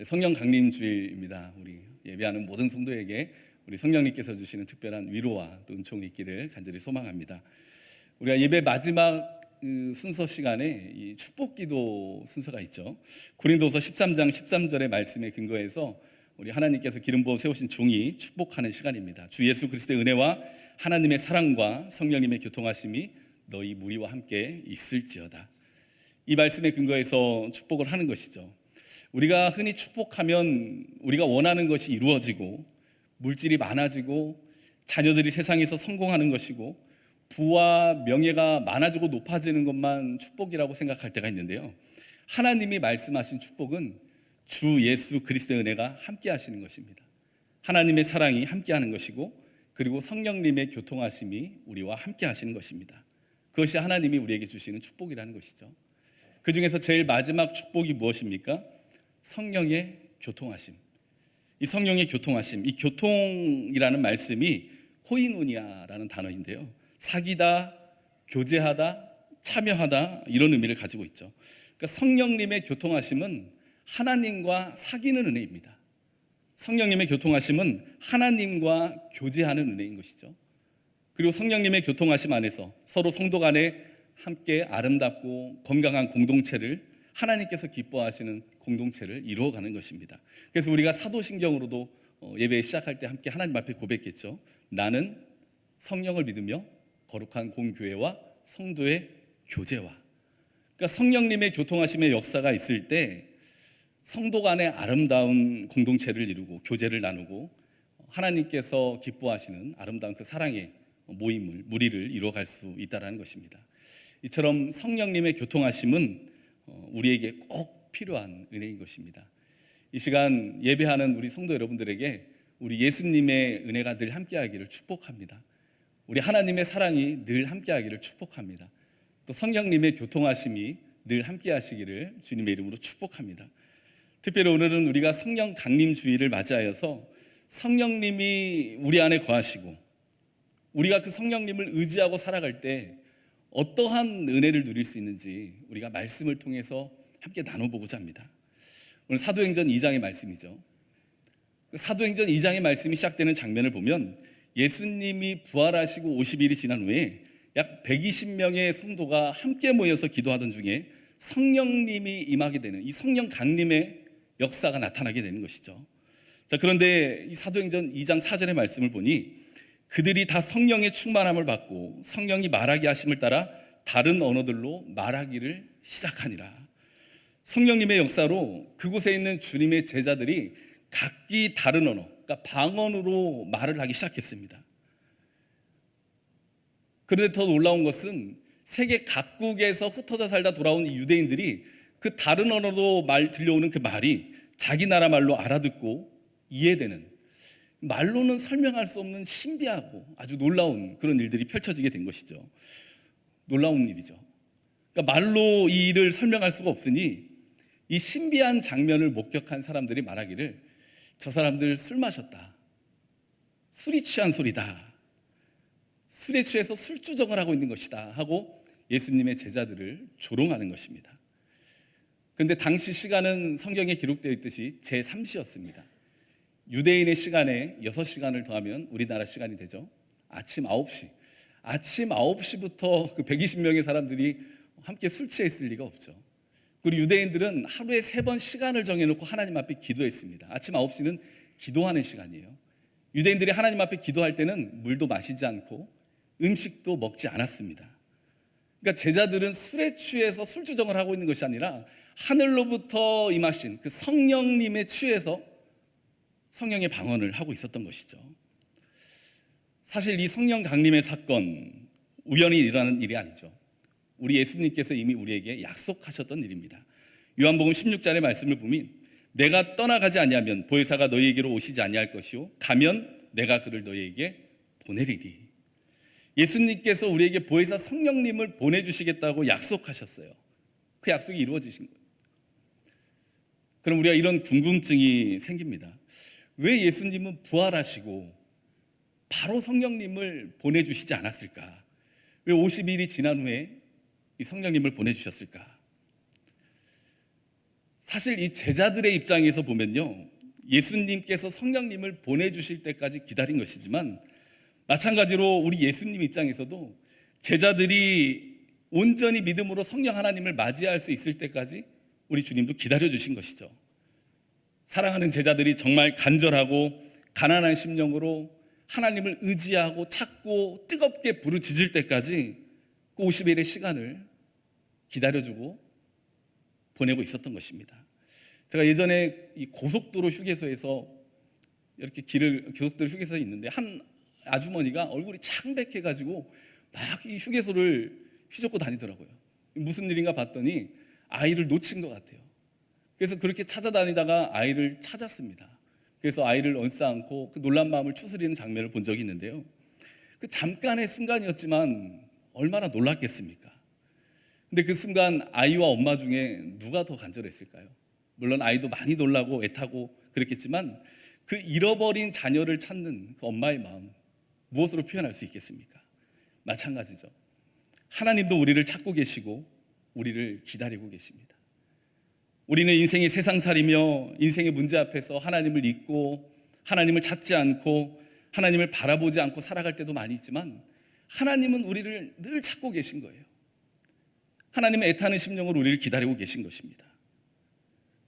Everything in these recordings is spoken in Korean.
성령 강림 주일입니다. 우리 예배하는 모든 성도에게 우리 성령님께서 주시는 특별한 위로와 또 은총이 있기를 간절히 소망합니다. 우리가 예배 마지막 순서 시간에 이 축복기도 순서가 있죠. 고린도서 13장 13절의 말씀에 근거해서 우리 하나님께서 기름 부어 세우신 종이 축복하는 시간입니다. 주 예수 그리스도의 은혜와 하나님의 사랑과 성령님의 교통하심이 너희 무리와 함께 있을지어다. 이 말씀에 근거해서 축복을 하는 것이죠. 우리가 흔히 축복하면 우리가 원하는 것이 이루어지고 물질이 많아지고 자녀들이 세상에서 성공하는 것이고 부와 명예가 많아지고 높아지는 것만 축복이라고 생각할 때가 있는데요, 하나님이 말씀하신 축복은 주 예수 그리스도의 은혜가 함께 하시는 것입니다. 하나님의 사랑이 함께 하는 것이고, 그리고 성령님의 교통하심이 우리와 함께 하시는 것입니다. 그것이 하나님이 우리에게 주시는 축복이라는 것이죠. 그 중에서 제일 마지막 축복이 무엇입니까? 성령의 교통하심. 이 성령의 교통하심, 이 교통이라는 말씀이 코이노니아라는 단어인데요, 사귀다, 교제하다, 참여하다, 이런 의미를 가지고 있죠. 그러니까 성령님의 교통하심은 하나님과 사귀는 은혜입니다. 성령님의 교통하심은 하나님과 교제하는 은혜인 것이죠. 그리고 성령님의 교통하심 안에서 서로 성도 간에 함께 아름답고 건강한 공동체를, 하나님께서 기뻐하시는 공동체를 이루어가는 것입니다. 그래서 우리가 사도신경으로도 예배 시작할 때 함께 하나님 앞에 고백했죠. 나는 성령을 믿으며 거룩한 공교회와 성도의 교제와. 그러니까 성령님의 교통하심의 역사가 있을 때 성도 간의 아름다운 공동체를 이루고 교제를 나누고 하나님께서 기뻐하시는 아름다운 그 사랑의 모임을, 무리를 이루어갈 수 있다는 것입니다. 이처럼 성령님의 교통하심은 우리에게 꼭 필요한 은혜인 것입니다. 이 시간 예배하는 우리 성도 여러분들에게 우리 예수님의 은혜가 늘 함께하기를 축복합니다. 우리 하나님의 사랑이 늘 함께하기를 축복합니다. 또 성령님의 교통하심이 늘 함께하시기를 주님의 이름으로 축복합니다. 특별히 오늘은 우리가 성령 강림 주일을 맞이하여서 성령님이 우리 안에 거하시고 우리가 그 성령님을 의지하고 살아갈 때 어떠한 은혜를 누릴 수 있는지 우리가 말씀을 통해서 함께 나눠보고자 합니다. 오늘 사도행전 2장의 말씀이죠. 사도행전 2장의 말씀이 시작되는 장면을 보면 예수님이 부활하시고 50일이 지난 후에 약 120명의 성도가 함께 모여서 기도하던 중에 성령님이 임하게 되는 이 성령 강림의 역사가 나타나게 되는 것이죠. 자, 그런데 이 사도행전 2장 4절의 말씀을 보니 그들이 다 성령의 충만함을 받고 성령이 말하게 하심을 따라 다른 언어들로 말하기를 시작하니라. 성령님의 역사로 그곳에 있는 주님의 제자들이 각기 다른 언어, 그러니까 방언으로 말을 하기 시작했습니다. 그런데 더 놀라운 것은 세계 각국에서 흩어져 살다 돌아온 이 유대인들이 그 다른 언어로 들려오는 그 말이 자기 나라 말로 알아듣고 이해되는, 말로는 설명할 수 없는 신비하고 아주 놀라운 그런 일들이 펼쳐지게 된 것이죠. 놀라운 일이죠. 그러니까 말로 이 일을 설명할 수가 없으니 이 신비한 장면을 목격한 사람들이 말하기를 저 사람들 술 마셨다, 술이 취한 소리다, 술에 취해서 술주정을 하고 있는 것이다 하고 예수님의 제자들을 조롱하는 것입니다. 그런데 당시 시간은 성경에 기록되어 있듯이 제3시였습니다. 유대인의 시간에 6시간을 더하면 우리나라 시간이 되죠. 아침 9시. 아침 9시부터 그 120명의 사람들이 함께 술 취해 있을 리가 없죠. 그리고 유대인들은 하루에 3번 시간을 정해놓고 하나님 앞에 기도했습니다. 아침 9시는 기도하는 시간이에요. 유대인들이 하나님 앞에 기도할 때는 물도 마시지 않고 음식도 먹지 않았습니다. 그러니까 제자들은 술에 취해서 술주정을 하고 있는 것이 아니라 하늘로부터 임하신 그 성령님에 취해서 성령의 방언을 하고 있었던 것이죠. 사실 이 성령 강림의 사건 우연히 일어나는 일이 아니죠. 우리 예수님께서 이미 우리에게 약속하셨던 일입니다. 요한복음 16장의 말씀을 보면 내가 떠나가지 아니하면 보혜사가 너희에게로 오시지 아니할 것이요 가면 내가 그를 너희에게 보내리리. 예수님께서 우리에게 보혜사 성령님을 보내주시겠다고 약속하셨어요. 그 약속이 이루어지신 거예요. 그럼 우리가 이런 궁금증이 생깁니다. 왜 예수님은 부활하시고 바로 성령님을 보내주시지 않았을까? 왜 50일이 지난 후에 이 성령님을 보내주셨을까? 사실 이 제자들의 입장에서 보면요, 예수님께서 성령님을 보내주실 때까지 기다린 것이지만, 마찬가지로 우리 예수님 입장에서도 제자들이 온전히 믿음으로 성령 하나님을 맞이할 수 있을 때까지 우리 주님도 기다려주신 것이죠. 사랑하는 제자들이 정말 간절하고 가난한 심령으로 하나님을 의지하고 찾고 뜨겁게 부르짖을 때까지 그 50일의 시간을 기다려주고 보내고 있었던 것입니다. 제가 예전에 이 고속도로 휴게소에서 이렇게 고속도로 휴게소에 있는데 한 아주머니가 얼굴이 창백해가지고 막 이 휴게소를 휘젓고 다니더라고요. 무슨 일인가 봤더니 아이를 놓친 것 같아요. 그래서 그렇게 찾아다니다가 아이를 찾았습니다. 그래서 아이를 얹어안고 그 놀란 마음을 추스리는 장면을 본 적이 있는데요. 그 잠깐의 순간이었지만 얼마나 놀랐겠습니까? 근데 그 순간 아이와 엄마 중에 누가 더 간절했을까요? 물론 아이도 많이 놀라고 애타고 그랬겠지만 그 잃어버린 자녀를 찾는 그 엄마의 마음, 무엇으로 표현할 수 있겠습니까? 마찬가지죠. 하나님도 우리를 찾고 계시고 우리를 기다리고 계십니다. 우리는 인생의 세상살이며 인생의 문제 앞에서 하나님을 잊고 하나님을 찾지 않고 하나님을 바라보지 않고 살아갈 때도 많이 있지만, 하나님은 우리를 늘 찾고 계신 거예요. 하나님은 애타는 심령으로 우리를 기다리고 계신 것입니다.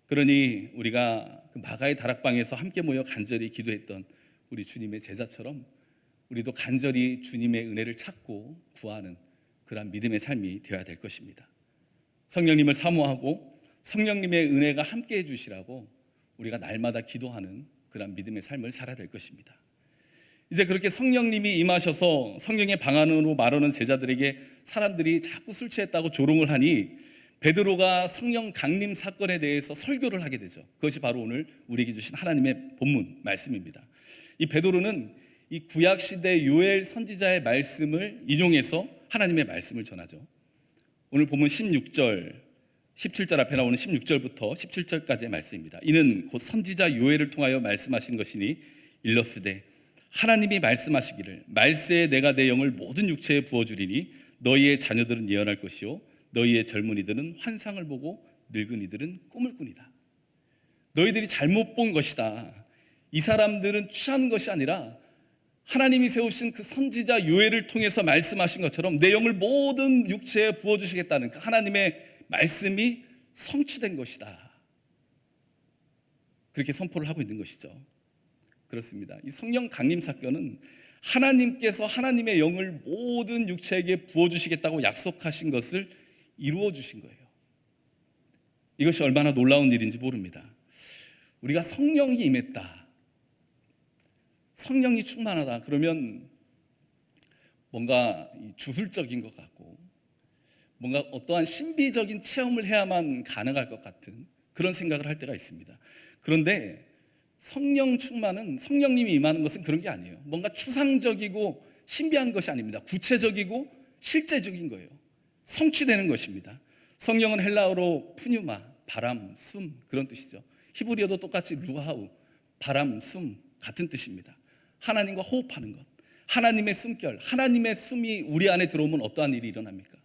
그러니 우리가 그 마가의 다락방에서 함께 모여 간절히 기도했던 우리 주님의 제자처럼 우리도 간절히 주님의 은혜를 찾고 구하는 그러한 믿음의 삶이 되어야 될 것입니다. 성령님을 사모하고 성령님의 은혜가 함께 해주시라고 우리가 날마다 기도하는 그러한 믿음의 삶을 살아야 될 것입니다. 이제 그렇게 성령님이 임하셔서 성령의 방 안으로 말하는 제자들에게 사람들이 자꾸 술 취했다고 조롱을 하니 베드로가 성령 강림 사건에 대해서 설교를 하게 되죠. 그것이 바로 오늘 우리에게 주신 하나님의 본문 말씀입니다. 이 베드로는 이 구약시대 요엘 선지자의 말씀을 인용해서 하나님의 말씀을 전하죠. 오늘 본문 16절, 17절 앞에 나오는 16절부터 17절까지의 말씀입니다. 이는 곧 선지자 요엘을 통하여 말씀하신 것이니 일러스되 하나님이 말씀하시기를 말세에 내가 내 영을 모든 육체에 부어주리니 너희의 자녀들은 예언할 것이요 너희의 젊은이들은 환상을 보고 늙은이들은 꿈을 꾸니라. 너희들이 잘못 본 것이다. 이 사람들은 취한 것이 아니라 하나님이 세우신 그 선지자 요엘을 통해서 말씀하신 것처럼 내 영을 모든 육체에 부어주시겠다는 그 하나님의 말씀이 성취된 것이다. 그렇게 선포를 하고 있는 것이죠. 그렇습니다. 이 성령 강림 사건은 하나님께서 하나님의 영을 모든 육체에게 부어주시겠다고 약속하신 것을 이루어 주신 거예요. 이것이 얼마나 놀라운 일인지 모릅니다. 우리가 성령이 임했다, 성령이 충만하다 그러면 뭔가 주술적인 것 같고 뭔가 어떠한 신비적인 체험을 해야만 가능할 것 같은 그런 생각을 할 때가 있습니다. 그런데 성령 충만은, 성령님이 임하는 것은 그런 게 아니에요. 뭔가 추상적이고 신비한 것이 아닙니다. 구체적이고 실제적인 거예요. 성취되는 것입니다. 성령은 헬라어로 푸뉴마, 바람, 숨 그런 뜻이죠. 히브리어도 똑같이 루하우, 바람, 숨 같은 뜻입니다. 하나님과 호흡하는 것, 하나님의 숨결, 하나님의 숨이 우리 안에 들어오면 어떠한 일이 일어납니까?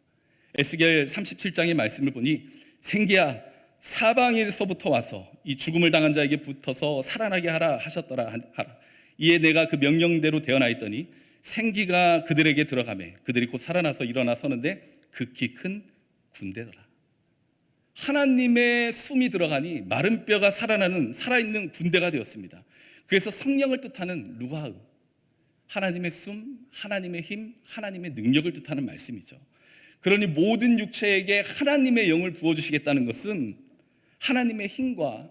에스겔 37장의 말씀을 보니 생기야 사방에서부터 와서 이 죽음을 당한 자에게 붙어서 살아나게 하라 하셨더라 하라. 이에 내가 그 명령대로 되어나 있더니 생기가 그들에게 들어가매 그들이 곧 살아나서 일어나 서는데 극히 큰 군대더라. 하나님의 숨이 들어가니 마른 뼈가 살아나는 살아있는 군대가 되었습니다. 그래서 성령을 뜻하는 루하우, 하나님의 숨, 하나님의 힘, 하나님의 능력을 뜻하는 말씀이죠. 그러니 모든 육체에게 하나님의 영을 부어주시겠다는 것은 하나님의 힘과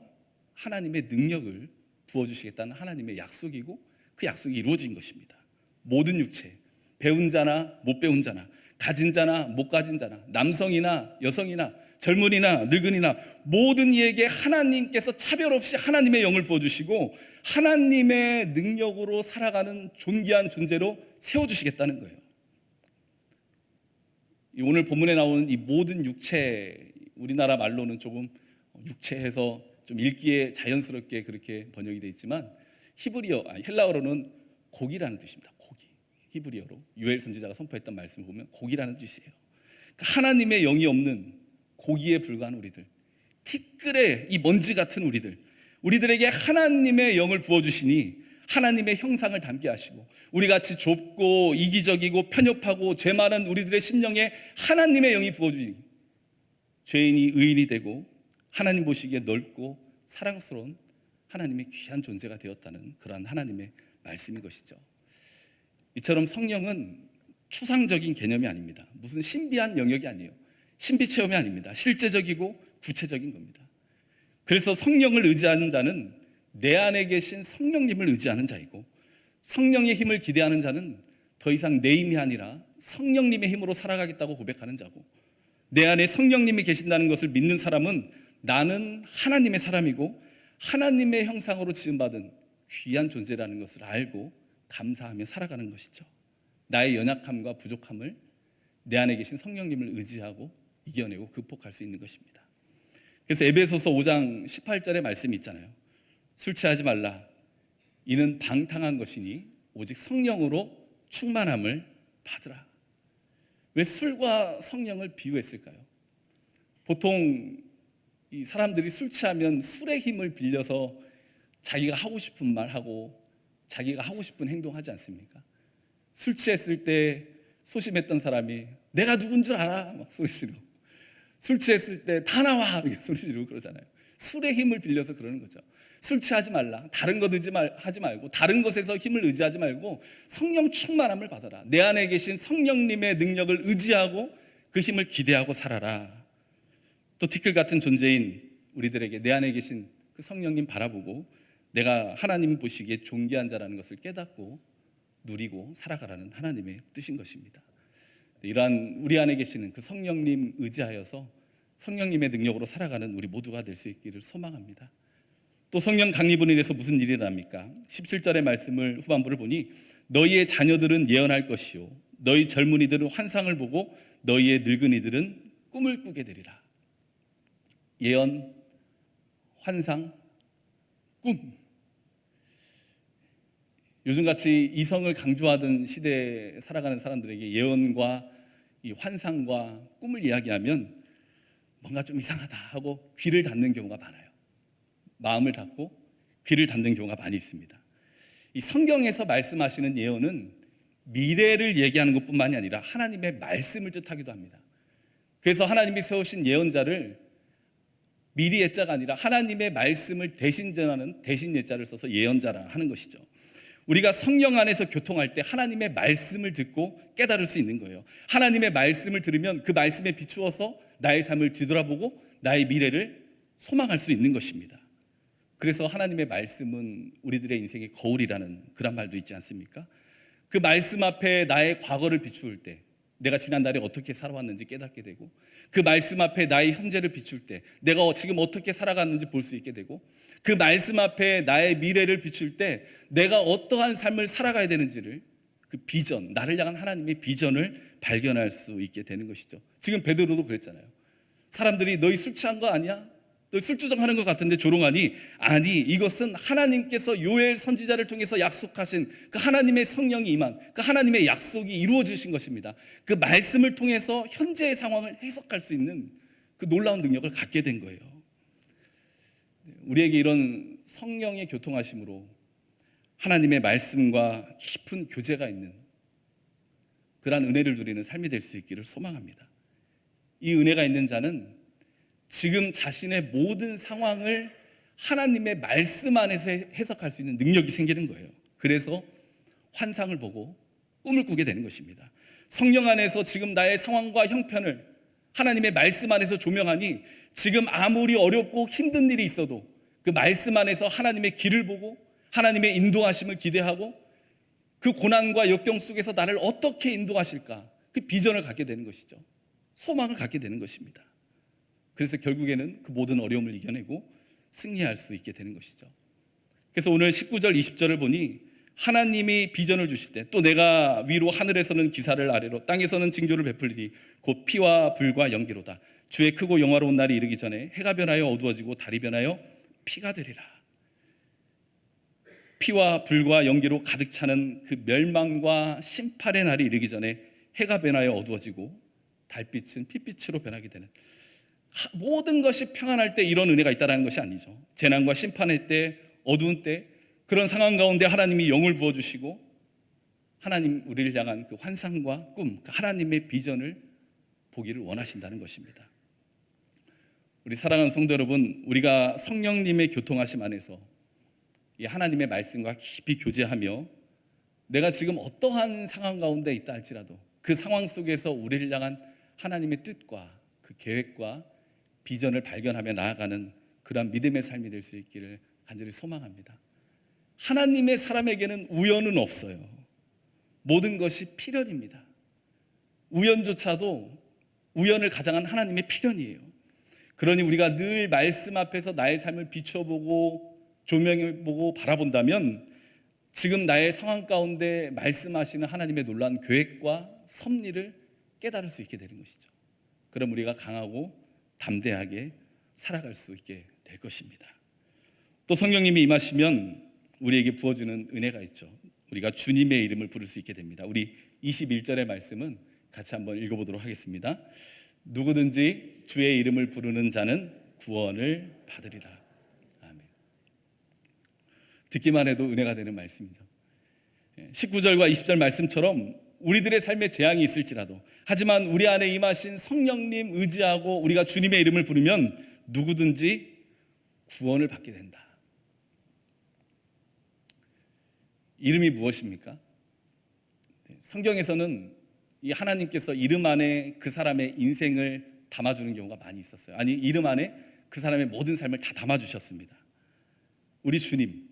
하나님의 능력을 부어주시겠다는 하나님의 약속이고 그 약속이 이루어진 것입니다. 모든 육체, 배운 자나 못 배운 자나 가진 자나 못 가진 자나 남성이나 여성이나 젊은이나 늙은이나 모든 이에게 하나님께서 차별 없이 하나님의 영을 부어주시고 하나님의 능력으로 살아가는 존귀한 존재로 세워주시겠다는 거예요. 오늘 본문에 나오는 이 모든 육체, 우리나라 말로는 조금 육체해서 좀 읽기에 자연스럽게 그렇게 번역이 되어 있지만 헬라어로는 고기라는 뜻입니다. 고기. 히브리어로 요엘 선지자가 선포했던 말씀을 보면 고기라는 뜻이에요. 그러니까 하나님의 영이 없는 고기에 불과한 우리들, 티끌의 이 먼지 같은 우리들에게 하나님의 영을 부어주시니 하나님의 형상을 닮게 하시고, 우리 같이 좁고 이기적이고 편협하고 죄 많은 우리들의 심령에 하나님의 영이 부어주니 죄인이 의인이 되고 하나님 보시기에 넓고 사랑스러운 하나님의 귀한 존재가 되었다는 그러한 하나님의 말씀인 것이죠. 이처럼 성령은 추상적인 개념이 아닙니다. 무슨 신비한 영역이 아니에요. 신비 체험이 아닙니다. 실제적이고 구체적인 겁니다. 그래서 성령을 의지하는 자는 내 안에 계신 성령님을 의지하는 자이고, 성령의 힘을 기대하는 자는 더 이상 내 힘이 아니라 성령님의 힘으로 살아가겠다고 고백하는 자고, 내 안에 성령님이 계신다는 것을 믿는 사람은 나는 하나님의 사람이고 하나님의 형상으로 지음받은 귀한 존재라는 것을 알고 감사하며 살아가는 것이죠. 나의 연약함과 부족함을 내 안에 계신 성령님을 의지하고 이겨내고 극복할 수 있는 것입니다. 그래서 에베소서 5장 18절의 말씀이 있잖아요. 술 취하지 말라. 이는 방탕한 것이니 오직 성령으로 충만함을 받으라. 왜 술과 성령을 비유했을까요? 보통 이 사람들이 술 취하면 술의 힘을 빌려서 자기가 하고 싶은 말 하고 자기가 하고 싶은 행동하지 않습니까? 술 취했을 때 소심했던 사람이 내가 누군 줄 알아? 막 소리 지르고, 술 취했을 때 다 나와! 이렇게 소리 지르고 그러잖아요. 술의 힘을 빌려서 그러는 거죠. 술 취하지 말라. 다른 것 하지 말고, 다른 것에서 힘을 의지하지 말고 성령 충만함을 받아라. 내 안에 계신 성령님의 능력을 의지하고 그 힘을 기대하고 살아라. 또 티끌 같은 존재인 우리들에게 내 안에 계신 그 성령님 바라보고 내가 하나님 보시기에 존귀한 자라는 것을 깨닫고 누리고 살아가라는 하나님의 뜻인 것입니다. 이러한 우리 안에 계시는 그 성령님 의지하여서 성령님의 능력으로 살아가는 우리 모두가 될 수 있기를 소망합니다. 또 성령 강림으로 인해서 무슨 일이 일어납니까? 17절의 말씀을 후반부를 보니 너희의 자녀들은 예언할 것이요 너희 젊은이들은 환상을 보고 너희의 늙은이들은 꿈을 꾸게 되리라. 예언, 환상, 꿈. 요즘같이 이성을 강조하던 시대에 살아가는 사람들에게 예언과 이 환상과 꿈을 이야기하면 뭔가 좀 이상하다 하고 귀를 닫는 경우가 많아요. 마음을 닫고 귀를 닫는 경우가 많이 있습니다. 이 성경에서 말씀하시는 예언은 미래를 얘기하는 것뿐만이 아니라 하나님의 말씀을 뜻하기도 합니다. 그래서 하나님이 세우신 예언자를 미리 예자가 아니라 하나님의 말씀을 대신 전하는 대신 예자를 써서 예언자라 하는 것이죠. 우리가 성령 안에서 교통할 때 하나님의 말씀을 듣고 깨달을 수 있는 거예요. 하나님의 말씀을 들으면 그 말씀에 비추어서 나의 삶을 뒤돌아보고 나의 미래를 소망할 수 있는 것입니다. 그래서 하나님의 말씀은 우리들의 인생의 거울이라는 그런 말도 있지 않습니까? 그 말씀 앞에 나의 과거를 비추을 때 내가 지난달에 어떻게 살아왔는지 깨닫게 되고, 그 말씀 앞에 나의 현재를 비출 때 내가 지금 어떻게 살아갔는지 볼 수 있게 되고, 그 말씀 앞에 나의 미래를 비출 때 내가 어떠한 삶을 살아가야 되는지를, 그 비전, 나를 향한 하나님의 비전을 발견할 수 있게 되는 것이죠. 지금 베드로도 그랬잖아요. 사람들이 너희 술 취한 거 아니야? 너 술주정하는 것 같은데 조롱하니, 아니 이것은 하나님께서 요엘 선지자를 통해서 약속하신 그 하나님의 성령이 임한 그 하나님의 약속이 이루어지신 것입니다. 그 말씀을 통해서 현재의 상황을 해석할 수 있는 그 놀라운 능력을 갖게 된 거예요. 우리에게 이런 성령의 교통하심으로 하나님의 말씀과 깊은 교제가 있는 그러한 은혜를 누리는 삶이 될 수 있기를 소망합니다. 이 은혜가 있는 자는 지금 자신의 모든 상황을 하나님의 말씀 안에서 해석할 수 있는 능력이 생기는 거예요. 그래서 환상을 보고 꿈을 꾸게 되는 것입니다. 성령 안에서 지금 나의 상황과 형편을 하나님의 말씀 안에서 조명하니 지금 아무리 어렵고 힘든 일이 있어도 그 말씀 안에서 하나님의 길을 보고 하나님의 인도하심을 기대하고 그 고난과 역경 속에서 나를 어떻게 인도하실까, 그 비전을 갖게 되는 것이죠. 소망을 갖게 되는 것입니다. 그래서 결국에는 그 모든 어려움을 이겨내고 승리할 수 있게 되는 것이죠. 그래서 오늘 19절 20절을 보니 하나님이 비전을 주실 때 또 내가 위로 하늘에서는 기사를 아래로 땅에서는 징조를 베풀리니 곧 피와 불과 연기로다. 주의 크고 영화로운 날이 이르기 전에 해가 변하여 어두워지고 달이 변하여 피가 되리라. 피와 불과 연기로 가득 차는 그 멸망과 심판의 날이 이르기 전에 해가 변하여 어두워지고 달빛은 핏빛으로 변하게 되는 모든 것이 평안할 때 이런 은혜가 있다는 것이 아니죠. 재난과 심판의 때, 어두운 때, 그런 상황 가운데 하나님이 영을 부어주시고 하나님 우리를 향한 그 환상과 꿈, 그 하나님의 비전을 보기를 원하신다는 것입니다. 우리 사랑하는 성도 여러분, 우리가 성령님의 교통하심 안에서 이 하나님의 말씀과 깊이 교제하며 내가 지금 어떠한 상황 가운데 있다 할지라도 그 상황 속에서 우리를 향한 하나님의 뜻과 그 계획과 비전을 발견하며 나아가는 그러한 믿음의 삶이 될 수 있기를 간절히 소망합니다. 하나님의 사람에게는 우연은 없어요. 모든 것이 필연입니다. 우연조차도 우연을 가장한 하나님의 필연이에요. 그러니 우리가 늘 말씀 앞에서 나의 삶을 비춰보고 조명해보고 바라본다면 지금 나의 상황 가운데 말씀하시는 하나님의 놀라운 계획과 섭리를 깨달을 수 있게 되는 것이죠. 그럼 우리가 강하고 담대하게 살아갈 수 있게 될 것입니다. 또 성령님이 임하시면 우리에게 부어주는 은혜가 있죠. 우리가 주님의 이름을 부를 수 있게 됩니다. 우리 21절의 말씀은 같이 한번 읽어보도록 하겠습니다. 누구든지 주의 이름을 부르는 자는 구원을 받으리라. 아멘. 듣기만 해도 은혜가 되는 말씀이죠. 19절과 20절 말씀처럼 우리들의 삶에 재앙이 있을지라도, 하지만 우리 안에 임하신 성령님 의지하고 우리가 주님의 이름을 부르면 누구든지 구원을 받게 된다. 이름이 무엇입니까? 성경에서는 이 하나님께서 이름 안에 그 사람의 인생을 담아주는 경우가 많이 있었어요. 아니, 이름 안에 그 사람의 모든 삶을 다 담아주셨습니다. 우리 주님,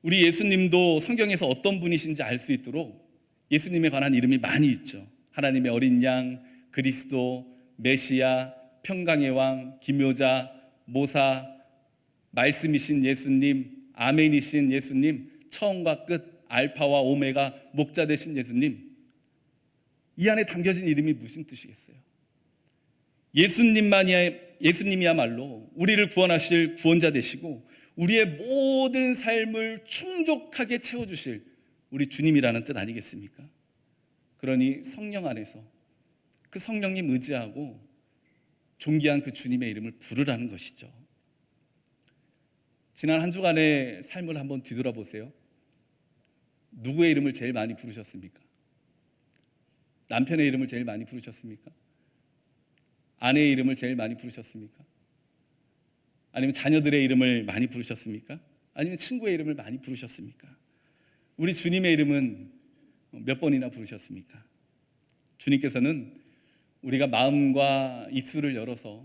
우리 예수님도 성경에서 어떤 분이신지 알 수 있도록 예수님에 관한 이름이 많이 있죠. 하나님의 어린 양, 그리스도, 메시아, 평강의 왕, 기묘자, 모사, 말씀이신 예수님, 아멘이신 예수님, 처음과 끝, 알파와 오메가, 목자 되신 예수님. 이 안에 담겨진 이름이 무슨 뜻이겠어요? 예수님이야말로 우리를 구원하실 구원자 되시고 우리의 모든 삶을 충족하게 채워주실 우리 주님이라는 뜻 아니겠습니까? 그러니 성령 안에서 그 성령님 의지하고 존귀한 그 주님의 이름을 부르라는 것이죠. 지난 한 주간의 삶을 한번 뒤돌아보세요. 누구의 이름을 제일 많이 부르셨습니까? 남편의 이름을 제일 많이 부르셨습니까? 아내의 이름을 제일 많이 부르셨습니까? 아니면 자녀들의 이름을 많이 부르셨습니까? 아니면 친구의 이름을 많이 부르셨습니까? 우리 주님의 이름은 몇 번이나 부르셨습니까? 주님께서는 우리가 마음과 입술을 열어서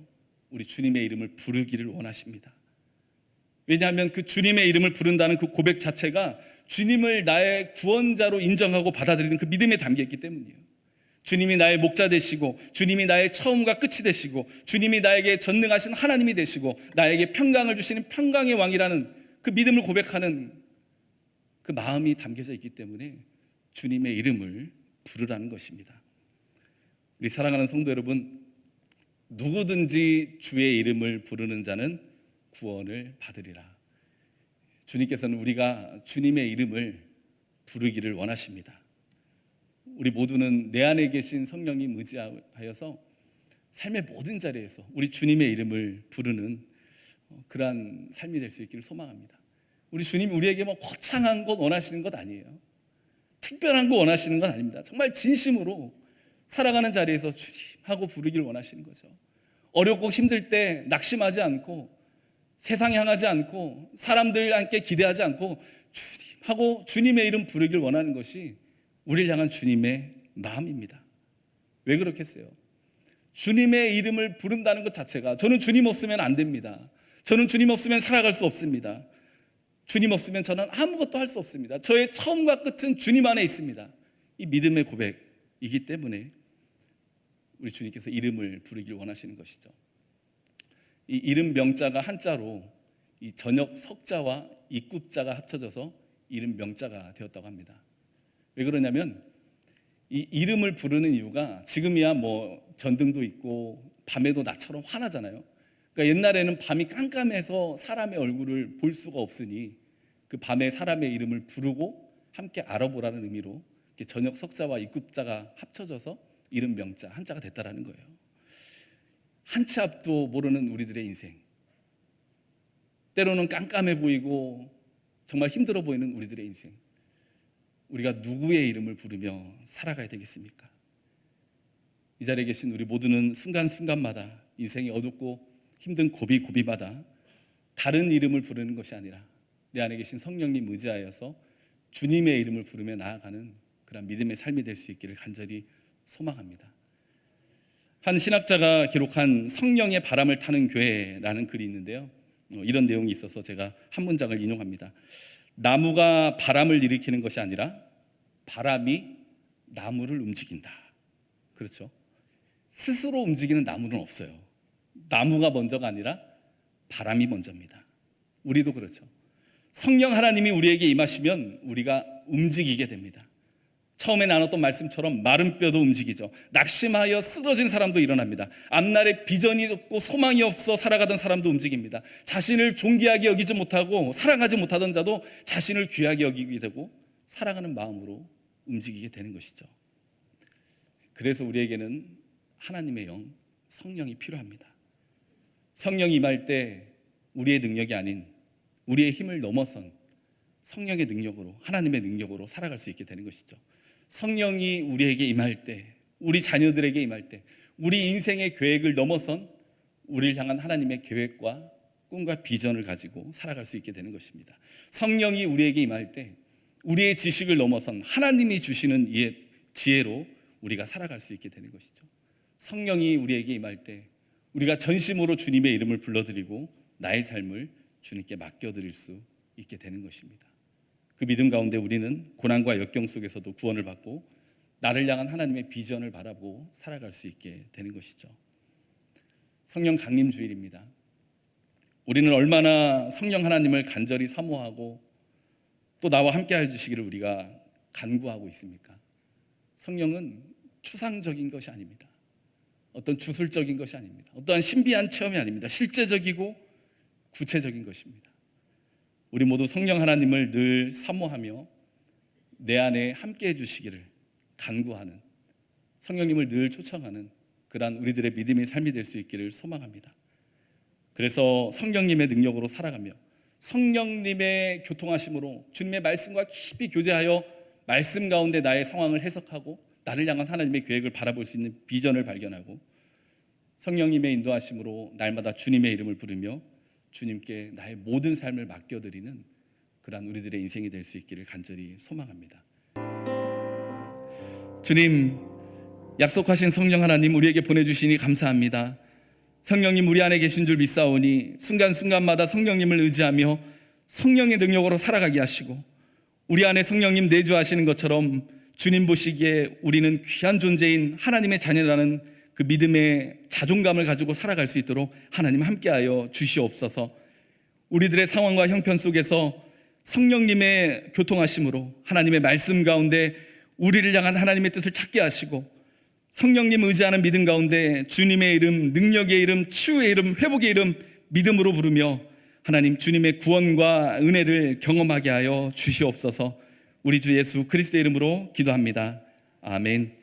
우리 주님의 이름을 부르기를 원하십니다. 왜냐하면 그 주님의 이름을 부른다는 그 고백 자체가 주님을 나의 구원자로 인정하고 받아들이는 그 믿음에 담겨있기 때문이에요. 주님이 나의 목자 되시고 주님이 나의 처음과 끝이 되시고 주님이 나에게 전능하신 하나님이 되시고 나에게 평강을 주시는 평강의 왕이라는 그 믿음을 고백하는 그 마음이 담겨져 있기 때문에 주님의 이름을 부르라는 것입니다. 우리 사랑하는 성도 여러분, 누구든지 주의 이름을 부르는 자는 구원을 받으리라. 주님께서는 우리가 주님의 이름을 부르기를 원하십니다. 우리 모두는 내 안에 계신 성령님 의지하여서 삶의 모든 자리에서 우리 주님의 이름을 부르는 그러한 삶이 될 수 있기를 소망합니다. 우리 주님이 우리에게 뭐 거창한 것 원하시는 것 아니에요. 특별한 거 원하시는 건 아닙니다. 정말 진심으로 살아가는 자리에서 주님하고 부르기를 원하시는 거죠. 어렵고 힘들 때 낙심하지 않고 세상 향하지 않고 사람들 함께 기대하지 않고 주님하고 주님의 이름 부르기를 원하는 것이 우리를 향한 주님의 마음입니다. 왜 그렇겠어요? 주님의 이름을 부른다는 것 자체가 저는 주님 없으면 안 됩니다. 저는 주님 없으면 살아갈 수 없습니다. 주님 없으면 저는 아무것도 할 수 없습니다. 저의 처음과 끝은 주님 안에 있습니다. 이 믿음의 고백이기 때문에 우리 주님께서 이름을 부르기를 원하시는 것이죠. 이 이름 명자가 한자로 이 저녁 석자와 입굽자가 합쳐져서 이름 명자가 되었다고 합니다. 왜 그러냐면 이 이름을 부르는 이유가 지금이야 뭐 전등도 있고 밤에도 나처럼 환하잖아요. 그러니까 옛날에는 밤이 깜깜해서 사람의 얼굴을 볼 수가 없으니 그 밤에 사람의 이름을 부르고 함께 알아보라는 의미로 이렇게 저녁 석자와 입굽자가 합쳐져서 이름 명자 한자가 됐다라는 거예요. 한 치 앞도 모르는 우리들의 인생, 때로는 깜깜해 보이고 정말 힘들어 보이는 우리들의 인생, 우리가 누구의 이름을 부르며 살아가야 되겠습니까? 이 자리에 계신 우리 모두는 순간순간마다 인생이 어둡고 힘든 고비고비마다 다른 이름을 부르는 것이 아니라 내 안에 계신 성령님 의지하여서 주님의 이름을 부르며 나아가는 그런 믿음의 삶이 될 수 있기를 간절히 소망합니다. 한 신학자가 기록한 성령의 바람을 타는 교회라는 글이 있는데요, 이런 내용이 있어서 제가 한 문장을 인용합니다. 나무가 바람을 일으키는 것이 아니라 바람이 나무를 움직인다. 그렇죠? 스스로 움직이는 나무는 없어요. 나무가 먼저가 아니라 바람이 먼저입니다. 우리도 그렇죠. 성령 하나님이 우리에게 임하시면 우리가 움직이게 됩니다. 처음에 나눴던 말씀처럼 마른 뼈도 움직이죠. 낙심하여 쓰러진 사람도 일어납니다. 앞날에 비전이 없고 소망이 없어 살아가던 사람도 움직입니다. 자신을 존귀하게 여기지 못하고 사랑하지 못하던 자도 자신을 귀하게 여기게 되고 사랑하는 마음으로 움직이게 되는 것이죠. 그래서 우리에게는 하나님의 영, 성령이 필요합니다. 성령이 임할 때 우리의 능력이 아닌 우리의 힘을 넘어선 성령의 능력으로, 하나님의 능력으로 살아갈 수 있게 되는 것이죠. 성령이 우리에게 임할 때, 우리 자녀들에게 임할 때, 우리 인생의 계획을 넘어선 우리를 향한 하나님의 계획과 꿈과 비전을 가지고 살아갈 수 있게 되는 것입니다. 성령이 우리에게 임할 때 우리의 지식을 넘어선 하나님이 주시는 이의 지혜로 우리가 살아갈 수 있게 되는 것이죠. 성령이 우리에게 임할 때 우리가 전심으로 주님의 이름을 불러드리고 나의 삶을 주님께 맡겨드릴 수 있게 되는 것입니다. 그 믿음 가운데 우리는 고난과 역경 속에서도 구원을 받고 나를 향한 하나님의 비전을 바라보고 살아갈 수 있게 되는 것이죠. 성령 강림 주일입니다. 우리는 얼마나 성령 하나님을 간절히 사모하고 또 나와 함께 해주시기를 우리가 간구하고 있습니까? 성령은 추상적인 것이 아닙니다. 어떤 주술적인 것이 아닙니다. 어떠한 신비한 체험이 아닙니다. 실제적이고 구체적인 것입니다. 우리 모두 성령 하나님을 늘 사모하며 내 안에 함께 해주시기를 간구하는, 성령님을 늘 초청하는 그러한 우리들의 믿음의 삶이 될 수 있기를 소망합니다. 그래서 성령님의 능력으로 살아가며 성령님의 교통하심으로 주님의 말씀과 깊이 교제하여 말씀 가운데 나의 상황을 해석하고 나를 향한 하나님의 계획을 바라볼 수 있는 비전을 발견하고 성령님의 인도하심으로 날마다 주님의 이름을 부르며 주님께 나의 모든 삶을 맡겨드리는 그러한 우리들의 인생이 될 수 있기를 간절히 소망합니다. 주님, 약속하신 성령 하나님 우리에게 보내주시니 감사합니다. 성령님 우리 안에 계신 줄 믿사오니 순간순간마다 성령님을 의지하며 성령의 능력으로 살아가게 하시고 우리 안에 성령님 내주하시는 것처럼 주님 보시기에 우리는 귀한 존재인 하나님의 자녀라는 그 믿음의 자존감을 가지고 살아갈 수 있도록 하나님 함께하여 주시옵소서. 우리들의 상황과 형편 속에서 성령님의 교통하심으로 하나님의 말씀 가운데 우리를 향한 하나님의 뜻을 찾게 하시고 성령님 의지하는 믿음 가운데 주님의 이름, 능력의 이름, 치유의 이름, 회복의 이름 믿음으로 부르며 하나님 주님의 구원과 은혜를 경험하게 하여 주시옵소서. 우리 주 예수 그리스도의 이름으로 기도합니다. 아멘.